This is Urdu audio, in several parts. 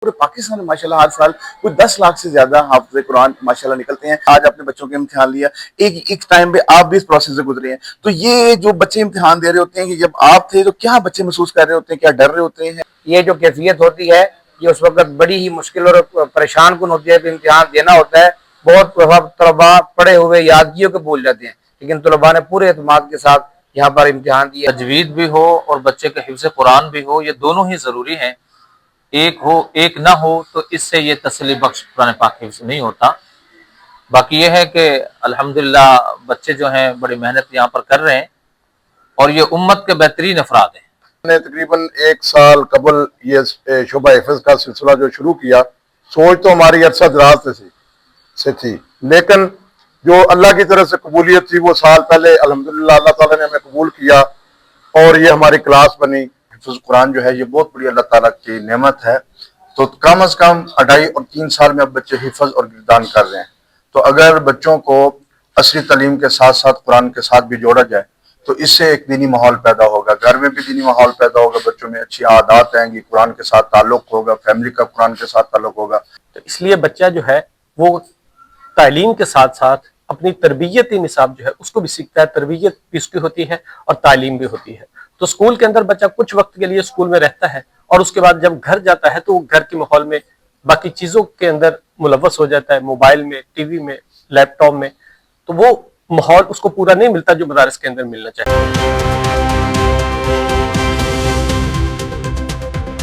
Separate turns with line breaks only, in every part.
پورے پاکستان میں ماشاءاللہ ہر سال کوئی 10 لاکھ سے زیادہ حافظ قرآن ماشاءاللہ نکلتے ہیں. آج آپ نے بچوں کے امتحان لیا, ایک ٹائم پہ آپ بھی اس پروسیس سے گزرے ہیں, تو یہ جو بچے امتحان دے رہے ہوتے ہیں کہ جب آپ تھے تو کیا بچے محسوس کر رہے ہوتے ہیں, کیا ڈر رہے ہوتے ہیں؟
یہ جو کیفیت ہوتی ہے یہ اس وقت بڑی ہی مشکل اور پریشان کن ہوتی ہے کہ امتحان دینا ہوتا ہے. بہت طلباء پڑھے ہوئے یادگیوں کے بھول جاتے ہیں, لیکن طلباء نے پورے اعتماد کے ساتھ یہاں پر امتحان دیا.
تجوید بھی ہو اور بچے کا حفظ قرآن بھی ہو, یہ دونوں ہی ضروری ہیں. ایک نہ ہو تو اس سے یہ تسلی بخش قرآن پاک حفظ نہیں ہوتا. باقی یہ ہے کہ الحمدللہ بچے جو ہیں بڑی محنت یہاں پر کر رہے ہیں اور یہ امت کے بہترین افراد ہیں.
نے تقریباً 1 سال قبل یہ شعبہ حفظ کا سلسلہ جو شروع کیا, سوچ تو ہماری عرصہ دراز سے تھی, لیکن جو اللہ کی طرف سے قبولیت تھی وہ سال پہلے الحمدللہ اللہ تعالیٰ نے ہمیں قبول کیا اور یہ ہماری کلاس بنی. حفظ قرآن جو ہے یہ بہت بڑی اللہ تعالیٰ کی نعمت ہے. تو کم از کم 2.5 اور 3 سال میں اب بچے حفظ اور گردان کر رہے ہیں. تو اگر بچوں کو عصری تعلیم کے ساتھ ساتھ قرآن کے ساتھ بھی جوڑا جائے تو اس سے ایک دینی ماحول پیدا ہوگا, گھر میں بھی دینی ماحول پیدا ہوگا, بچوں میں اچھی عادات آئیں گی, قرآن کے ساتھ تعلق ہوگا, فیملی کا قرآن کے ساتھ تعلق ہوگا.
تو اس لیے بچہ جو ہے وہ تعلیم کے ساتھ ساتھ اپنی تربیتی نصاب جو ہے اس کو بھی سیکھتا ہے. تربیت بھی اس کی ہوتی ہے اور تعلیم بھی ہوتی ہے. تو اسکول کے اندر بچہ کچھ وقت کے لیے اسکول میں رہتا ہے اور اس کے بعد جب گھر جاتا ہے تو وہ گھر کے ماحول میں باقی چیزوں کے اندر ملوث ہو جاتا ہے, موبائل میں, ٹی وی میں, لیپ ٹاپ میں. تو وہ ماحول اس کو پورا نہیں ملتا جو مدارس کے اندر ملنا چاہیے.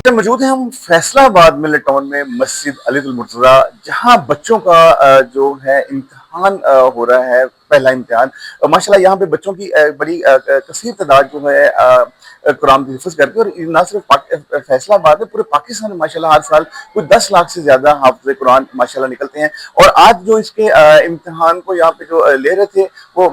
موجود ہیں ہم فیصلہ آباد ملٹ ٹاؤن میں مسجد علی المرتضیٰ, جہاں بچوں کا جو ہے امتحان ہو رہا ہے, پہلا امتحان. ماشاءاللہ یہاں پہ بچوں کی بڑی کثیر تعداد جو ہے قرآن کی حفظ کرتی ہے, اور نہ صرف فیصلہ آباد میں پورے پاکستان میں ماشاءاللہ ہر سال کوئی 10 لاکھ سے زیادہ حافظ قرآن ماشاءاللہ نکلتے ہیں. اور آج جو اس کے امتحان کو یہاں پہ جو لے رہے تھے وہ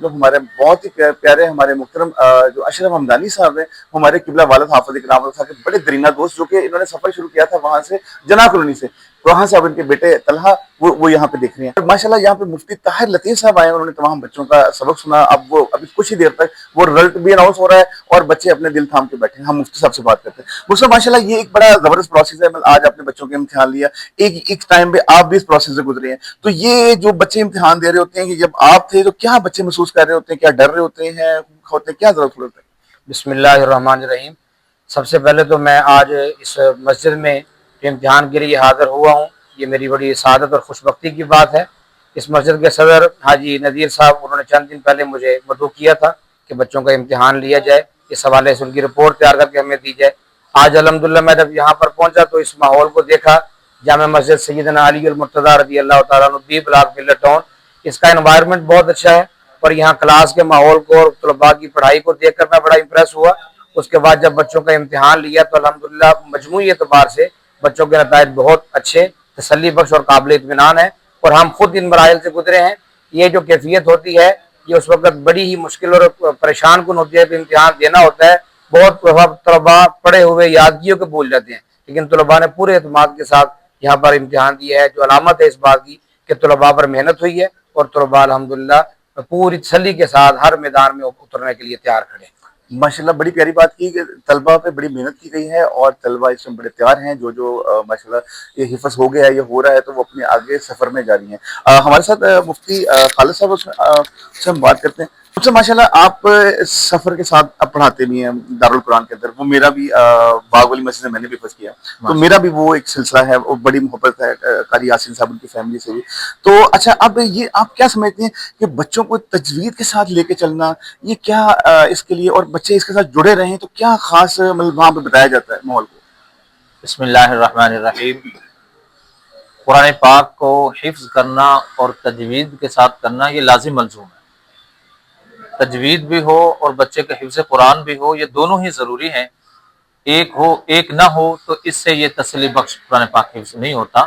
جو ہمارے بہت ہی پیارے ہمارے محترم جو اشرف حمدانی صاحب ہیں, ہمارے قبلہ والد حافظ اکرام صاحب کے بڑے درینہ دوست, جو کہ انہوں نے سفر شروع کیا تھا وہاں سے جناح کالونی سے, وہاں سے اب ان کے بیٹے طلحہ وہ یہاں پہ دیکھ رہے ہیں. ماشاءاللہ یہاں پہ مفتی طاہر لطیف صاحب آئے, انہوں نے تمام بچوں کا سبق سنا. اب وہ ابھی کچھ ہی دیر تک وہ رزلٹ بھی اناؤنس ہو رہا ہے اور بچے اپنے دل تھام کے بیٹھے ہیں. ہم مفتی صاحب سے بات کرتے ہیں. مفتی صاحب ماشاءاللہ یہ ایک بڑا زبردست پروسیس ہے. آج آپ نے بچوں کے امتحان لیا, ایک ٹائم پہ آپ بھی اس پروسیس سے گزرے ہیں, تو یہ جو بچے امتحان دے رہے ہوتے ہیں کہ جب آپ تھے تو کیا بچے محسوس کر رہے ہوتے ہیں, کیا ڈر رہے ہوتے ہیں, کیا ضرورت ہوتا ہے؟
بسم اللہ الرحمن الرحیم. سب سے پہلے تو میں آج اس مسجد میں امتحان کے لیے حاضر ہوا ہوں, یہ میری بڑی سعادت اور خوش بختی کی بات ہے. اس مسجد کے صدر حاجی نذیر صاحب, انہوں نے چند دن پہلے مجھے مدعو کیا تھا کہ بچوں کا امتحان لیا جائے, اس حوالے سے ان کی رپورٹ تیار کر کے ہمیں دی جائے. آج الحمدللہ میں جب یہاں پر پہنچا تو اس ماحول کو دیکھا, جامع مسجد سیدنا علی المرتضیٰ رضی اللہ تعالیٰ عنہ بی بلاک ملٹ ٹاؤن, اس کا انوائرمنٹ بہت اچھا ہے. اور یہاں کلاس کے ماحول کو اور طلباء کی پڑھائی کو دیکھ کر میں بڑا امپریس ہوا. اس کے بعد جب بچوں کا امتحان لیا تو الحمدللہ مجموعی اعتبار سے بچوں کے نتائج بہت اچھے, تسلی بخش اور قابل اطمینان ہیں, اور ہم خود ان مراحل سے گزرے ہیں. یہ جو کیفیت ہوتی ہے یہ اس وقت بڑی ہی مشکل اور پریشان کن ہوتی ہے کہ امتحان دینا ہوتا ہے. بہت طلباء پڑھے ہوئے یادگیوں کے بھول جاتے ہیں, لیکن طلباء نے پورے اعتماد کے ساتھ یہاں پر امتحان دیا ہے, جو علامت ہے اس بات کی کہ طلباء پر محنت ہوئی ہے اور طلباء الحمدللہ پوری تسلی کے ساتھ ہر میدان میں اترنے کے لیے تیار کھڑے ہیں.
ماشاءاللہ بڑی پیاری بات کی کہ طلبہ پہ بڑی محنت کی گئی ہے اور طلبہ اس میں بڑے تیار ہیں. جو ماشاءاللہ یہ حفظ ہو گیا ہے, یہ ہو رہا ہے, تو وہ اپنے آگے سفر میں جاری ہیں. ہمارے ساتھ مفتی خالد صاحب سے ہم بات کرتے ہیں. سب سے ماشاءاللہ آپ سفر کے ساتھ اب پڑھاتے بھی ہیں دارالقرآن کے اندر. وہ میرا بھی باغ والی مسجد میں میں نے بھی حفظ کیا, تو میرا بھی وہ ایک سلسلہ ہے, وہ بڑی محبت ہے قاری یاسین صاحب ان کی فیملی سے بھی. تو اچھا, اب یہ آپ کیا سمجھتے ہیں کہ بچوں کو تجوید کے ساتھ لے کے چلنا, یہ کیا اس کے لیے, اور بچے اس کے ساتھ جڑے رہیں تو کیا خاص مطلب وہاں پہ بتایا جاتا ہے ماحول کو؟
بسم اللہ الرحمن الرحیم. قرآن پاک کو حفظ کرنا اور تجوید کے ساتھ کرنا یہ لازم ملزوم ہے. تجوید بھی ہو اور بچے کا حفظ قرآن بھی ہو, یہ دونوں ہی ضروری ہیں. ایک نہ ہو تو اس سے یہ تسلی بخش قرآن پاک حفظ نہیں ہوتا.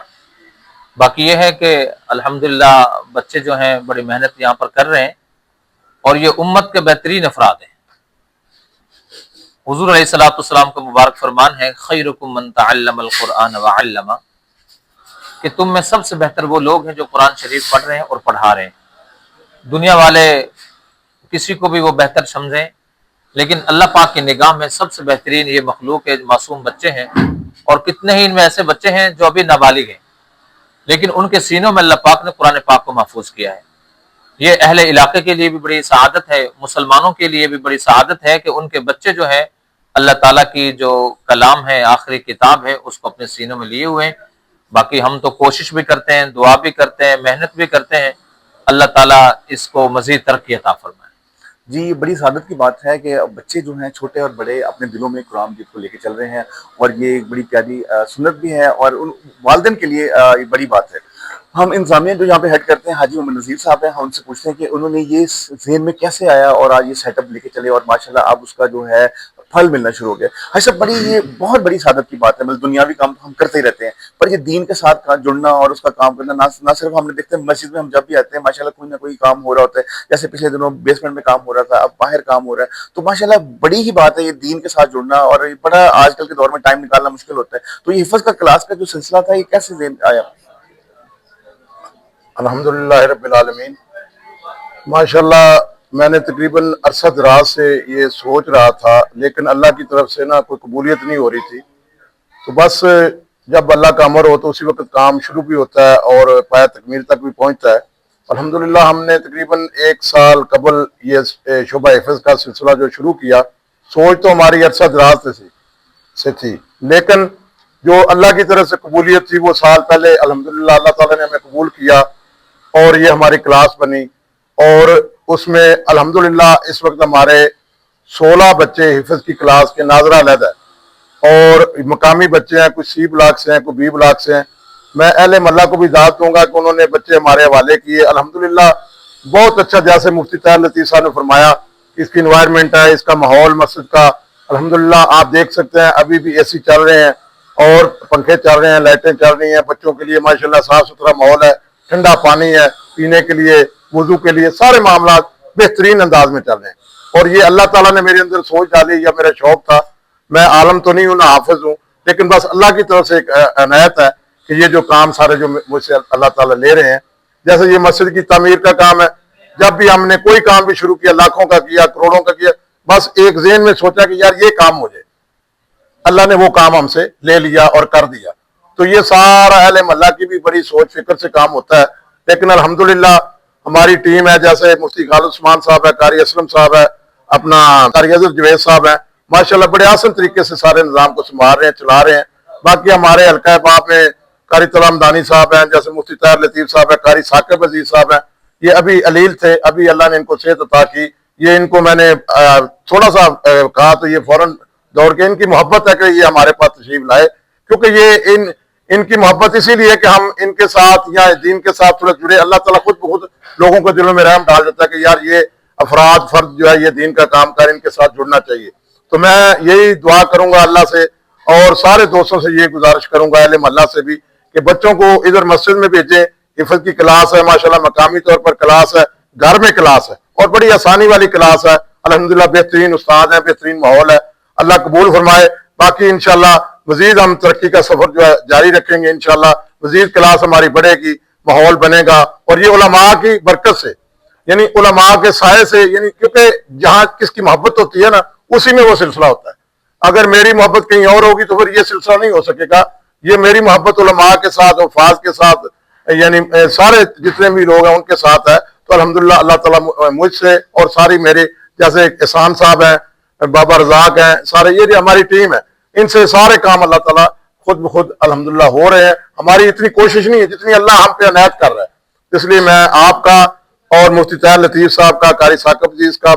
باقی یہ ہے کہ الحمدللہ بچے جو ہیں بڑی محنت یہاں پر کر رہے ہیں اور یہ امت کے بہترین افراد ہیں. حضور علیہ الصلوۃ والسلام کا مبارک فرمان ہے, خیرکم من تعلم القرآن وعلمہ, کہ تم میں سب سے بہتر وہ لوگ ہیں جو قرآن شریف پڑھ رہے ہیں اور پڑھا رہے ہیں. دنیا والے کسی کو بھی وہ بہتر سمجھیں, لیکن اللہ پاک کی نگاہ میں سب سے بہترین یہ مخلوق ہے, معصوم بچے ہیں. اور کتنے ہی ان میں ایسے بچے ہیں جو ابھی نابالغ ہیں، لیکن ان کے سینوں میں اللہ پاک نے قرآن پاک کو محفوظ کیا ہے۔ یہ اہل علاقے کے لیے بھی بڑی سعادت ہے، مسلمانوں کے لیے بھی بڑی سعادت ہے کہ ان کے بچے جو ہے اللہ تعالیٰ کی جو کلام ہے، آخری کتاب ہے، اس کو اپنے سینوں میں لیے ہوئے ہیں۔ باقی ہم تو کوشش بھی کرتے ہیں، دعا بھی کرتے ہیں، محنت بھی کرتے ہیں، اللہ تعالیٰ اس کو مزید ترقی عطا فرمائے۔
جی یہ بڑی سعادت کی بات ہے کہ بچے جو ہیں چھوٹے اور بڑے اپنے دلوں میں قرآن مجید کو لے کے چل رہے ہیں، اور یہ ایک بڑی پیاری سنت بھی ہے، اور ان والدین کے لیے یہ بڑی بات ہے۔ ہم انتظامیہ جو یہاں پہ ہیڈ کرتے ہیں حاجی محمد نذیر صاحب ہیں، ہم ان سے پوچھتے ہیں کہ انہوں نے یہ ذہن میں کیسے آیا اور آج یہ سیٹ اپ لے کے چلے، اور ماشاءاللہ اب اس کا جو ہے پھل ملنا شروع ہو گیا۔ حاجی صاحب بڑی یہ بہت بڑی سعادت کی بات ہے، مطلب دنیاوی کام تو ہم کرتے ہی رہتے ہیں، پر یہ دین کے ساتھ جڑنا اور اس کا کام کرنا، نہ صرف ہم نے دیکھتے ہیں مسجد میں ہم جب بھی آتے ہیں ماشاءاللہ کوئی نہ کوئی کام ہو رہا ہوتا ہے، جیسے پچھلے دنوں بیسمنٹ میں کام ہو رہا تھا، اب باہر کام ہو رہا ہے، تو ماشاءاللہ بڑی ہی بات ہے یہ دین کے ساتھ جڑنا، اور بڑا آج کل کے دور میں ٹائم نکالنا مشکل ہوتا ہے۔ تو یہ حفظ کا کلاس کا جو سلسلہ تھا یہ کیسے ذہن آیا؟
الحمدللہ رب العالمین، ماشاءاللہ میں نے تقریباً عرصہ دراز سے یہ سوچ رہا تھا، لیکن اللہ کی طرف سے نا کوئی قبولیت نہیں ہو رہی تھی، تو بس جب اللہ کا امر ہو تو اسی وقت کام شروع بھی ہوتا ہے اور پایہ تکمیل تک بھی پہنچتا ہے۔ الحمدللہ ہم نے تقریباً 1 سال قبل یہ شعبہ حفظ کا سلسلہ جو شروع کیا، سوچ تو ہماری عرصہ دراز سے تھی، لیکن جو اللہ کی طرف سے قبولیت تھی وہ سال پہلے الحمدللہ اللہ تعالیٰ نے ہمیں قبول کیا، اور یہ ہماری کلاس بنی، اور اس میں الحمدللہ اس وقت ہمارے 16 بچے حفظ کی کلاس کے ناظرہ علیحدہ ہیں، اور مقامی بچے ہیں، کچھ سی بلاک سے ہیں، کوئی بی بلاک سے ہیں۔ میں اہل محلہ کو بھی دعوت دوں گا کہ انہوں نے بچے ہمارے حوالے کیے، الحمدللہ بہت اچھا، جیسے مفتی طاہر لطیف صاحب نے فرمایا، اس کی انوائرمنٹ ہے، اس کا ماحول مسجد کا الحمدللہ آپ دیکھ سکتے ہیں، ابھی بھی اے سی چل رہے ہیں اور پنکھے چل رہے ہیں، لائٹیں چل رہی ہیں، بچوں کے لیے ماشاءاللہ صاف ستھرا ماحول ہے، ٹھنڈا پانی ہے پینے کے لیے، وضو کے لیے، سارے معاملات بہترین انداز میں چل رہے ہیں۔ اور یہ اللہ تعالیٰ نے میرے اندر سوچ ڈالی، یا میرا شوق تھا، میں عالم تو نہیں ہوں، نہ حافظ ہوں، لیکن بس اللہ کی طرف سے ایک عنایت ہے کہ یہ جو کام سارے جو مجھ سے اللہ تعالیٰ لے رہے ہیں، جیسے یہ مسجد کی تعمیر کا کام ہے، جب بھی ہم نے کوئی کام بھی شروع کیا، لاکھوں کا کیا، کروڑوں کا کیا، بس ایک ذہن میں سوچا کہ یار یہ کام مجھے، اللہ نے وہ کام ہم سے لے لیا اور کر دیا۔ تو یہ سارا اہل محلہ کی بھی بڑی سوچ فکر سے کام ہوتا ہے، لیکن الحمدللہ ہماری ٹیم ہے، جیسے مفتی خالد عثمان صاحب ہے، قاری اسلم صاحب ہے، اپنا قاری اظہر جوید صاحب ہیں، ماشاءاللہ بڑے آسان طریقے سے سارے نظام کو سنبھال رہے ہیں، چلا رہے ہیں۔ باقی ہمارے حلقہ باب میں قاری طلعت مدانی صاحب ہیں، جیسے مفتی طاہر لطیف صاحب ہے، قاری ثاقب عزیز صاحب ہیں، یہ ابھی علیل تھے، ابھی اللہ نے ان کو صحت عطا کی، یہ ان کو میں نے تھوڑا سا کہا تو یہ فوراً دوڑ کے، ان کی محبت ہے کہ یہ ہمارے پاس تشریف لائے، کیونکہ یہ ان کی محبت اسی لیے کہ ہم ان کے ساتھ یا دین کے ساتھ تھوڑا جڑے، اللہ تعالیٰ خود بخود لوگوں کو دلوں میں رحم ڈال دیتا ہے کہ یار یہ افراد فرد جو ہے یہ دین کا کام کر، ان کے ساتھ جڑنا چاہیے۔ تو میں یہی دعا کروں گا اللہ سے، اور سارے دوستوں سے یہ گزارش کروں گا اہل محلہ سے بھی، کہ بچوں کو ادھر مسجد میں بھیجیں، حفظ کی کلاس ہے، ماشاءاللہ مقامی طور پر کلاس ہے، گھر میں کلاس ہے، اور بڑی آسانی والی کلاس ہے، الحمدللہ بہترین استاد ہیں، بہترین ماحول ہے، اللہ قبول فرمائے۔ باقی انشاءاللہ مزید ہم ترقی کا سفر جو ہے جاری رکھیں گے، انشاءاللہ مزید کلاس ہماری بڑھے گی، ماحول بنے گا، اور یہ علماء کی برکت سے، یعنی علماء کے سائے سے، یعنی کیونکہ جہاں کس کی محبت ہوتی ہے نا اسی میں وہ سلسلہ ہوتا ہے۔ اگر میری محبت کہیں اور ہوگی تو پھر یہ سلسلہ نہیں ہو سکے گا۔ یہ میری محبت علماء کے ساتھ، حفاظ کے ساتھ، یعنی سارے جتنے بھی لوگ ہیں ان کے ساتھ ہے، تو الحمدللہ اللہ تعالیٰ مجھ سے اور ساری میرے، جیسے احسان صاحب ہیں، بابا رزاق ہیں، سارے یہ جو ہماری ٹیم ہے، ان سے سارے کام اللہ تعالیٰ خود بخود الحمدللہ ہو رہے ہیں۔ ہماری اتنی کوشش نہیں ہے جتنی اللہ ہم پہ عنایت کر رہا ہے، اس لیے میں آپ کا اور مفتی طاہر لطیف صاحب کا، قاری ثاقب عزیز کا،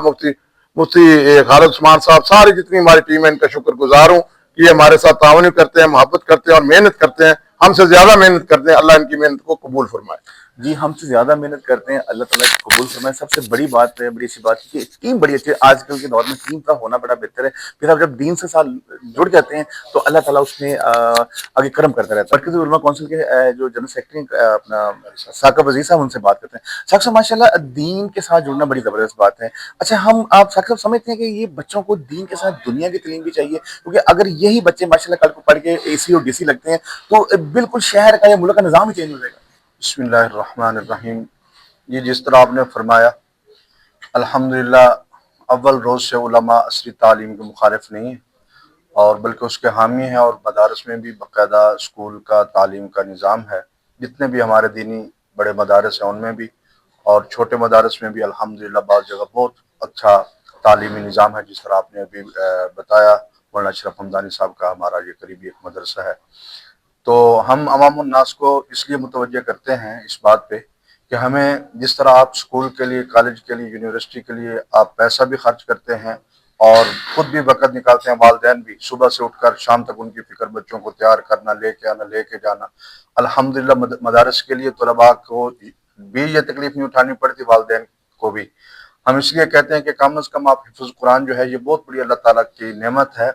مفتی خالد عثمان صاحب، ساری جتنی ہماری ٹیم ہے ان کا شکر گزار ہوں کہ یہ ہمارے ساتھ تعاون کرتے ہیں، محبت کرتے ہیں اور محنت کرتے ہیں، ہم سے زیادہ محنت کرتے ہیں، اللہ ان کی محنت کو قبول فرمائے۔
جی ہم سے زیادہ محنت کرتے ہیں، اللہ تعالیٰ قبول فرمائے۔ سب سے بڑی بات ہے، بڑی اچھی بات ہے کہ ٹیم بڑی اچھی ہے، آج کل کے دور میں ٹیم کا ہونا بڑا بہتر ہے، پھر آپ جب دین سے ساتھ جڑ جاتے ہیں تو اللہ تعالیٰ اس میں آگے کرم کرتا رہتا ہے۔ مرکزی علماء کونسل کے جو جنرل سیکرٹری اپنا ثاقب عزیز صاحب، ان سے بات کرتے ہیں۔ ثاقب صاحب ماشاءاللہ دین کے ساتھ جڑنا بڑی زبردست بات ہے۔ اچھا آپ ثاقب صاحب سمجھتے ہیں کہ یہ بچوں کو دین کے ساتھ دنیا کی تعلیم بھی چاہیے، کیونکہ اگر یہی بچے ماشاءاللہ کل کو پڑھ کے اے سی اور ڈی سی لگتے ہیں تو بالکل شہر کا یا ملک کا نظام ہی چینج ہو جائے گا۔
بسم اللہ الرحمن الرحیم۔ یہ جس طرح آپ نے فرمایا، الحمدللہ اول روز سے علماء عصری تعلیم کے مخالف نہیں ہیں، اور بلکہ اس کے حامی ہیں، اور مدارس میں بھی باقاعدہ اسکول کا تعلیم کا نظام ہے. جتنے بھی ہمارے دینی بڑے مدارس ہیں ان میں بھی اور چھوٹے مدارس میں بھی الحمدللہ بعض جگہ بہت اچھا تعلیمی نظام ہے. جس طرح آپ نے ابھی بتایا مولانا اشرف حمدانی صاحب کا ہمارا یہ قریبی ایک مدرسہ ہے. تو ہم عوام الناس کو اس لیے متوجہ کرتے ہیں اس بات پہ کہ ہمیں جس طرح آپ اسکول کے لیے، کالج کے لیے، یونیورسٹی کے لیے آپ پیسہ بھی خرچ کرتے ہیں اور خود بھی وقت نکالتے ہیں، والدین بھی صبح سے اٹھ کر شام تک ان کی فکر، بچوں کو تیار کرنا، لے کے آنا، لے کے جانا. الحمدللہ مدارس کے لیے طلباء کو بھی یہ تکلیف نہیں اٹھانی پڑتی، والدین کو بھی. ہم اس لیے کہتے ہیں کہ کم از کم آپ حفظ قرآن جو ہے یہ بہت بڑی اللہ تعالیٰ کی نعمت ہے.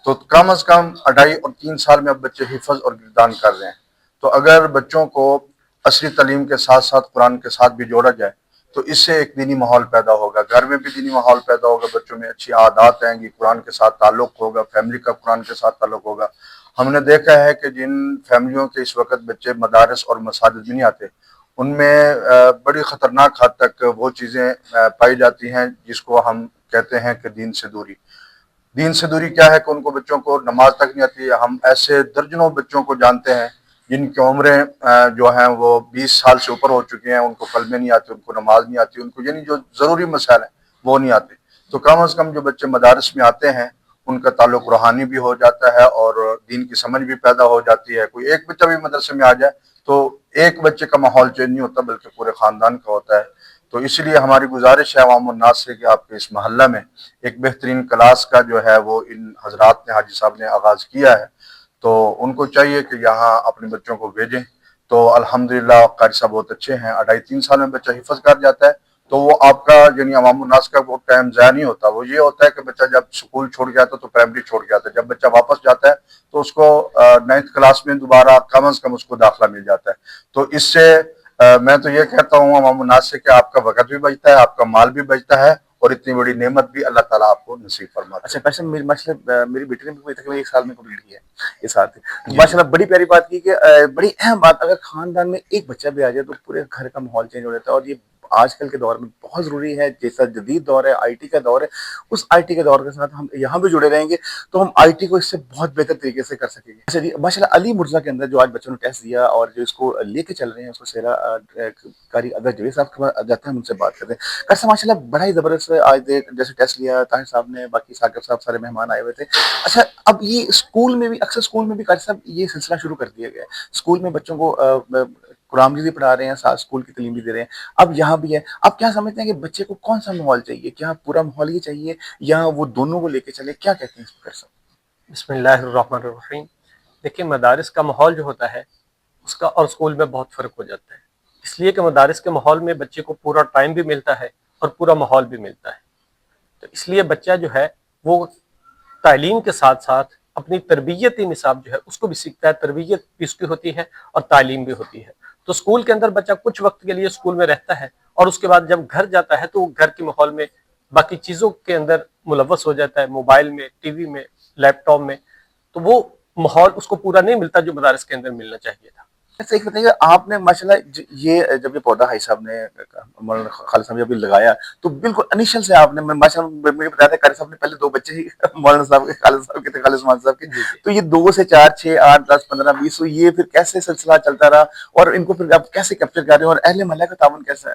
تو کم از کم 2.5 اور 3 سال میں اب بچے حفظ اور گردان کر رہے ہیں. تو اگر بچوں کو عصری تعلیم کے ساتھ ساتھ قرآن کے ساتھ بھی جوڑا جائے تو اس سے ایک دینی ماحول پیدا ہوگا، گھر میں بھی دینی ماحول پیدا ہوگا، بچوں میں اچھی عادات آئیں گی، قرآن کے ساتھ تعلق ہوگا، فیملی کا قرآن کے ساتھ تعلق ہوگا. ہم نے دیکھا ہے کہ جن فیملیوں کے اس وقت بچے مدارس اور مساجد میں نہیں آتے ان میں بڑی خطرناک حد تک وہ چیزیں پائی جاتی ہیں جس کو ہم کہتے ہیں کہ دین سے دوری. دین سے دوری کیا ہے کہ ان کو بچوں کو نماز تک نہیں آتی. ہم ایسے درجنوں بچوں کو جانتے ہیں جن کی عمریں جو ہیں وہ 20 سال سے اوپر ہو چکی ہیں، ان کو کلمے نہیں آتے، ان کو نماز نہیں آتی، ان کو یعنی جو ضروری مسائل ہیں وہ نہیں آتے. تو کم از کم جو بچے مدارس میں آتے ہیں ان کا تعلق روحانی بھی ہو جاتا ہے اور دین کی سمجھ بھی پیدا ہو جاتی ہے. کوئی ایک بچہ بھی مدرسے میں آ جائے تو ایک بچے کا ماحول چینج نہیں ہوتا بلکہ پورے خاندان کا ہوتا ہے. تو اس لیے ہماری گزارش ہے عوام الناس سے کہ آپ کے اس محلہ میں ایک بہترین کلاس کا جو ہے وہ ان حضرات نے، حاجی صاحب نے آغاز کیا ہے. تو ان کو چاہیے کہ یہاں اپنے بچوں کو بھیجیں. تو الحمدللہ قاری صاحب بہت اچھے ہیں. 2.5-3 سال میں بچہ حفظ کر جاتا ہے تو وہ آپ کا یعنی عوام الناس کا وہ ٹائم ضائع نہیں ہوتا. وہ یہ ہوتا ہے کہ بچہ جب اسکول چھوڑ کے آتا ہے تو پرائمری چھوڑ کے آتا ہے، جب بچہ واپس جاتا ہے تو اس کو 9th کلاس میں دوبارہ کم از کم اس کو داخلہ مل جاتا ہے. تو اس سے میں تو یہ کہتا ہوں عوام الناس سے کہ آپ کا وقت بھی بچتا ہے، آپ کا مال بھی بچتا ہے اور اتنی بڑی نعمت بھی اللہ تعالیٰ آپ کو نصیب فرماتا ہے.
اچھا پیسے میری بیٹی نے بھی تقریباً 1 سال میں کمپلیٹ کیا ہے اس ساتھ. ماشاء اللہ بڑی پیاری بات کی کہ بڑی اہم بات، اگر خاندان میں ایک بچہ بھی آ جائے تو پورے گھر کا ماحول چینج ہو جاتا ہے. اور یہ آج کل کے دور میں بہت ضروری ہے. جیسا جدید دور ہے، آئی ٹی کا دور ہے، اس آئی ٹی کے دور کے ساتھ ہم یہاں بھی جڑے رہیں گے تو ہم آئی ٹی کو اس سے بہت بہتر طریقے سے کر سکیں گے. اچھا جی، ماشاء اللہ علی مرزا کے اندر جو آج بچوں نے ٹیسٹ دیا اور جو اس کو لے کے چل رہے ہیں، اس کو سیرا کاری اگر جوید صاحب کے پاس جاتے ہیں ہم ان سے بات کرتے ہیں. کیسا ماشاء اللہ بڑا ہی زبردست آج جیسے ٹیسٹ لیا طاہر صاحب نے، باقی ثاقب صاحب، سارے مہمان آئے ہوئے تھے. اچھا اب یہ اسکول میں بھی اکثر اسکول میں بھی قاری صاحب یہ سلسلہ شروع کر دیا گیا ہے. اسکول میں بچوں کو قرآن مجید بھی پڑھا رہے ہیں، ساتھ اسکول کی تعلیم بھی دے رہے ہیں. اب یہاں بھی ہے. آپ کیا سمجھتے ہیں کہ بچے کو کون سا ماحول چاہیے؟ کیا پورا ماحول ہی چاہیے یا وہ دونوں کو لے کے چلے؟ کیا کہتے ہیں اس پر صاحب؟
بسم اللہ الرحمن الرحیم. دیکھیں مدارس کا ماحول جو ہوتا ہے اس کا اور اسکول میں بہت فرق ہو جاتا ہے، اس لیے کہ مدارس کے ماحول میں بچے کو پورا ٹائم بھی ملتا ہے اور پورا ماحول بھی ملتا ہے. تو اس لیے بچہ جو ہے وہ تعلیم کے ساتھ ساتھ اپنی تربیتی نصاب جو ہے اس کو بھی سیکھتا ہے. تربیت بھی اس کی ہوتی ہے اور تعلیم بھی ہوتی ہے. تو اسکول کے اندر بچہ کچھ وقت کے لیے اسکول میں رہتا ہے اور اس کے بعد جب گھر جاتا ہے تو وہ گھر کے ماحول میں باقی چیزوں کے اندر ملوث ہو جاتا ہے، موبائل میں، ٹی وی میں، لیپ ٹاپ میں. تو وہ ماحول اس کو پورا نہیں ملتا جو مدارس کے اندر ملنا چاہیے تھا.
ایسا ایک بتائیے، آپ نے ماشاءاللہ یہ جب یہ پودا حاج صاحب نے، مولانا خالد صاحب نے ابھی لگایا تو بالکل انیشل سے آپ نے ماشاءاللہ مجھے بتایا تھا قاری صاحب نے پہلے 2 بچے ہی مولانا صاحب کے، خالد صاحب کے تھے، خالد عثمان صاحب کے. تو یہ 2 سے 4 6 8 10 15 20 تو یہ پھر کیسے سلسلہ چلتا رہا اور ان کو پھر آپ کیسے کیپچر کر رہے ہیں اور اہل محلہ کا تعاون کیسا ہے؟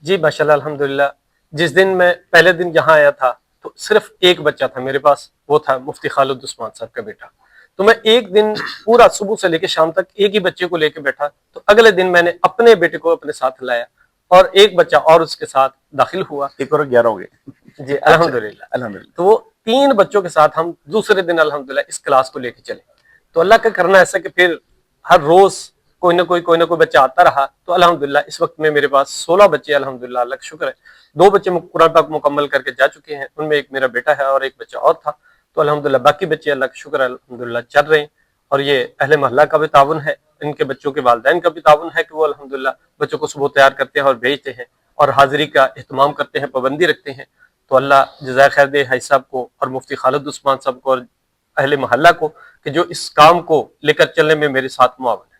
جی ماشاءاللہ الحمدللہ. جس دن میں پہلے دن یہاں آیا تھا تو صرف ایک بچہ تھا میرے پاس، وہ تھا مفتی خالد عثمان صاحب کا بیٹا. تو میں ایک دن پورا صبح سے لے کے شام تک ایک ہی بچے کو لے کے بیٹھا. تو اگلے دن میں نے اپنے بیٹے کو اپنے ساتھ لایا اور ایک بچہ اور اس کے ساتھ داخل ہوا.
1 اور 11 ہو گئے.
جی الحمدللہ.
الحمدللہ.
تو وہ 3 بچوں کے ساتھ ہم دوسرے دن الحمدللہ اس کلاس کو لے کے چلے. تو اللہ کا کرنا ایسا کہ پھر ہر روز کوئی نہ کوئی بچہ آتا رہا. تو الحمدللہ اس وقت میں میرے پاس 16 بچے الحمدللہ، اللہ کا شکر ہے. 2 بچے قرآن پاک مکمل کر کے جا چکے ہیں، ان میں ایک میرا بیٹا ہے اور ایک بچہ اور تھا. تو الحمدللہ باقی بچے اللہ کا شکر ہے الحمدللہ چل رہے ہیں. اور یہ اہل محلہ کا بھی تعاون ہے، ان کے بچوں کے والدین کا بھی تعاون ہے کہ وہ الحمدللہ بچوں کو صبح تیار کرتے ہیں اور بھیجتے ہیں اور حاضری کا اہتمام کرتے ہیں، پابندی رکھتے ہیں. تو اللہ جزائے خیر دے حاج صاحب کو اور مفتی خالد عثمان صاحب کو اور اہل محلہ کو کہ جو اس کام کو لے کر چلنے میں میرے ساتھ معاون ہے.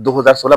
2016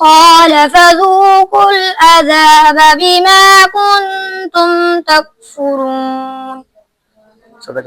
قال فذوقوا العذاب بما كنتم تكفرون। صدق